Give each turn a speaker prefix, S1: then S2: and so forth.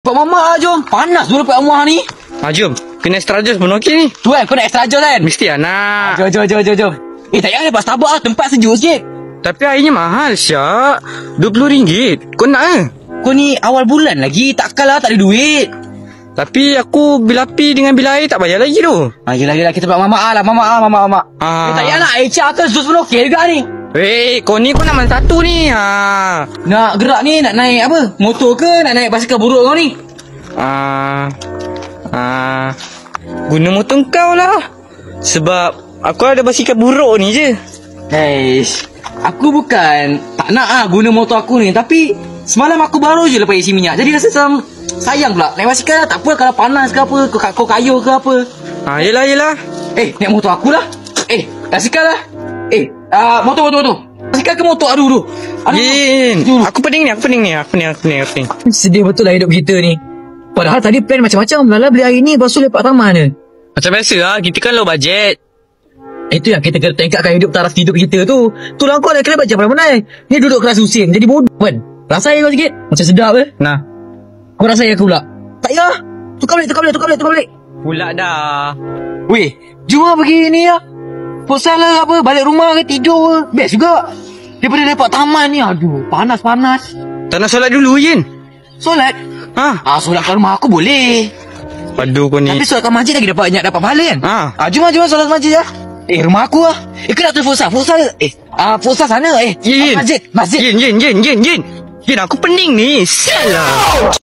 S1: Pak Mama jom. Panas dulu Pak Mama ni.
S2: Jom. Kena extra jos pun okey ni.
S1: Tu kan, kau nak extra jauh kan?
S2: Mesti nak.
S1: Jom. Tak payah lepas Starbucks lah. Tempat sejuk sikit.
S2: Tapi airnya mahal, Syak. RM20. Kau nak ke?
S1: Kau ni awal bulan lagi. Takkanlah tak ada duit.
S2: Tapi aku bil api dengan bil air tak bayar lagi tu.
S1: Yelah. Kita buat Mama lah. Mama. Tak payah lah. Air cat ke sus pun okey juga ni.
S2: Kau ni nak mana satu ni?
S1: Nak gerak ni, nak naik apa? Motor ke? Nak naik basikal buruk kau ni?
S2: Guna motor kau lah. Sebab aku ada basikal buruk ni je.
S1: Aku bukan tak nak guna motor aku ni. Tapi semalam aku baru je lepas isi minyak. Jadi rasa macam sayang pula. Naik basikal tak apa kalau panas ke apa. Kau kayuh ke apa.
S2: Yelah.
S1: Naik motor aku lah. Basikal lah. Motor. Basikal ke motor? Aduh.
S2: Yin, aku pening ni.
S1: Sedih betul lah hidup kita ni. Padahal tadi plan macam-macam. Lala beli hari ni, lepas tu lepak taman je.
S2: Macam biasa lah, kita kan low budget.
S1: Itu yang kita kena tingkatkan taraf hidup kita tu. Tulang kau dah kena baca pandai-pandai. Ni duduk kelas usin, jadi bodoh kan. Rasa air kau sikit. Macam sedap ke?
S2: Nah.
S1: Kau rasa air aku pula? Tak payah. Tukar balik.
S2: Pula dah.
S1: Weh, jom lah pergi ni lah. Futsal lah apa, balik rumah ke tidur ke. Best juga. Daripada lepak taman ni, aduh, panas.
S2: Tak nak solat dulu, Yin?
S1: Solat? Solat kat rumah aku boleh.
S2: Aduh kau ni.
S1: Tapi solat kat masjid lagi dapat pahala kan? Jom solat masjid lah. Rumah aku lah. Kena tu futsal. Futsal sana.
S2: Yin.
S1: Masjid.
S2: Yin, aku pening ni. Salah.